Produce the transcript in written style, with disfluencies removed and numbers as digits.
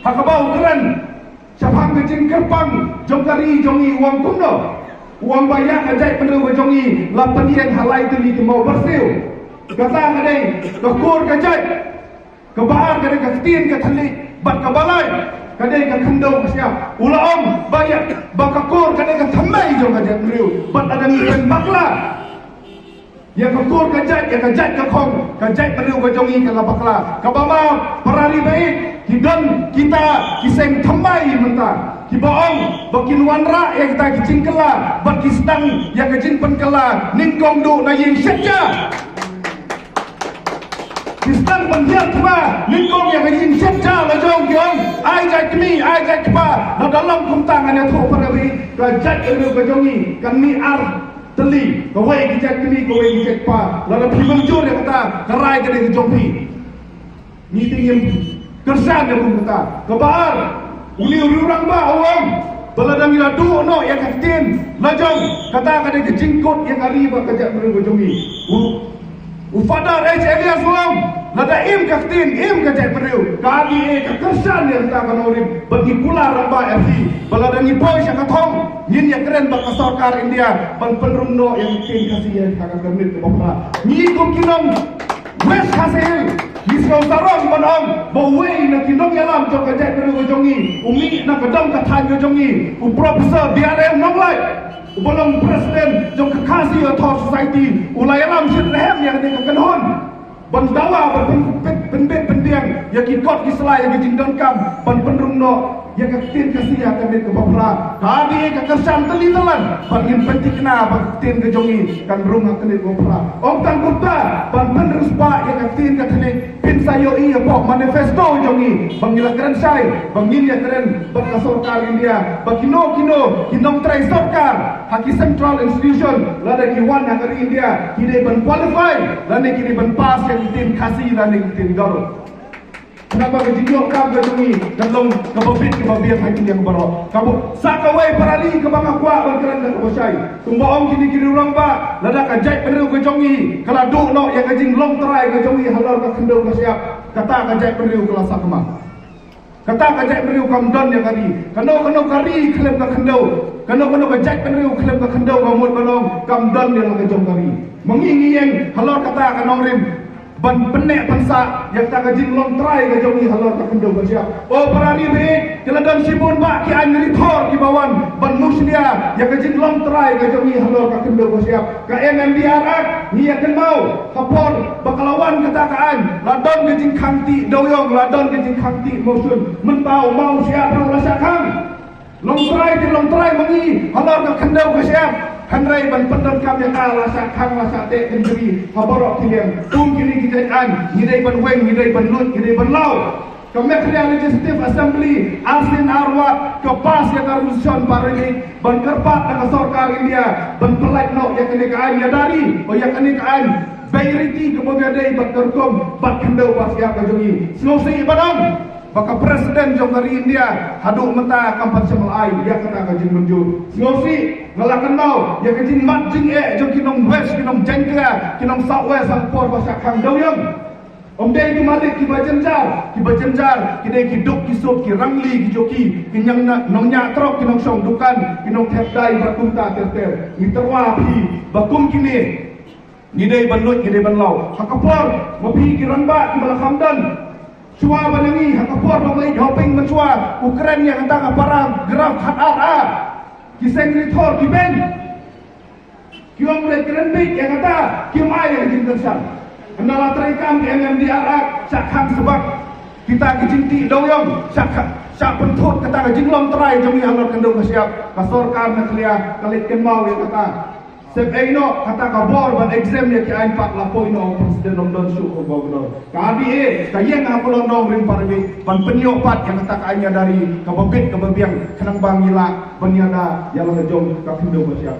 hakabau keren syapang kecing kerpang jongkari jongi uang kuno uang banyak ajai penuh jongi lapanian halai tuli ke mau bersiu kata kadai kekur kajai kebahar kadai ketin ketali bat kebalai kadai ke kendau kesiap ula om banyak bakakur kadai ke thamai jong kajai penuh bat ada mipen bakla yang kekur kajai yang kajai ke kong kajai penuh ke jongi ke lapakla kabama perari baik hidan kita kiseng thamai mentah kibaong bakin wanra yang kita kicingkela baki sedang yang kecing penkela ningkong du na ying setja Kistan penjiat keba ningkong yang kecing setja la jong kiong ai jai kemi ai jai keba na dalam kumtang ane tho parawi ka jat elu ka jongi kan mi ar teli ka wei ki jat kemi ka wei ki jat pa la phimang jur yang kata karai ka de jongpi ni tingim kersan yang kata kebar uli orang ba awam beladang iladu no yang katin lajong kata kada kejingkot yang ariba kajak berjongi ufadar Elias awam lada im katin im kajak beriu kagi kekersan yang tak kanorim bagi pula ramba FC beladang ipoy yang katong nin yang keren bak sarkar India ban penrum no yang kin kasih yang kakak kemit ke bapa ni kum kinong wes hasil Misal sarong manong bawai na kinong yalam jong kajai peru jongi umi na kadang kathan jongi u professor BRM nonglai u bolong presiden jong kakasi atau society ulai yalam sit rehem yang de kakanhon ban dawa ban pendiang ya ki kot ki selai ya ki kam ban penrung no ya katin kasih akan de kebapra kadi kakersan teli telan ban pentikna ban tin ke jongi kan rung akan de kebapra ong tan kupta ban penrus pa ya katin katene sayo iya pok manifesto jongi bangila keren sai bangin ya keren bak sarkar India bakino kinong try sarkar haki central institution lada ki wan hari India kini ban qualify lada kini ban pass yang tin kasih lada tin garo kenapa kejinjok kam jongi dan long kababit kebabian haki yang baro kamu sakawai parali ke bang akwa ban keren dan kebosai tumbaong kini orang ba lada kajai peru ke jongi kala do no yang kajing long try ke jongi halal ka kendau ka siap kata kajai peru kelas sakma kata kajai peru kamdan yang kari kano kari klem ka kendau kano kajai peru klem ka kendau kamut balong kamdan yang ka jong kari mengingieng halal kata kanong rim ban penek bangsa yang tak kajing long try ke jongi halal ka kendau ka siap oh parari be keladan sibun ba ki an rithor ki bawan ban muslia yang kajing long try ke jongi halal ka kendau ka siap ka MMDR ni yang mau kapor bakalawan kata kaan ladon kajing khangti doyong ladon kajing khangti mosun mentau mau siap rasa kang long try mengi halal ka kendau ka siap Handrai ban pendam kam yang lasa kang lasa te kendiri haborok kilian kini kita ngidai ban weng ngidai ban lut ngidai ban lau Kementerian Legislative Assembly Asin Arwat kepas yang karusion parani ban kerpat dengan sarkar India ban pelait no yang kini kaan ya dari yang kini kaan bayriti kemudian bat kerkom bat kendau pas siap kajungi selusi ibadam baka presiden jong dari India haduk mata kampan semalai dia kata kajing menjur selusi ngalakan mau ya kajing mat jing jong kinong west kinong jengkea kinong southwest angpor pasak kang doyong om dei ki malik ki bajenjar ki dei ki dok ki sop ki rangli ki joki kinyang na nong nya trok kinong song dukan kinong thepdai bakunta terter ni terwa pi bakum kini ni dei banut ki dei banlau hakapor mapi ki ranba ki balakhamdan Cua banangi hakapor bamai hoping mencua Ukraine yang hendak para graf HRA kiseng rithor ki ben kiong mulai kerendik yang kata kiong ai yang jintersan andala terikam ke MMDR sakhang sebab kita kijinti doyong sak pentut kata jinglom terai jami halor kendung siap kasorkar naklia kalik kemau yang kata Sep Eino kata kabor ban exam ya ki ain pak lapoi no presiden London su ko gobernur. Kadi kayeng ngapolong dong ring parbi ban penyo pat yang kata kaanya dari kabebit kebebiang kenang bangila banyada yang ngejong ka pindo siap.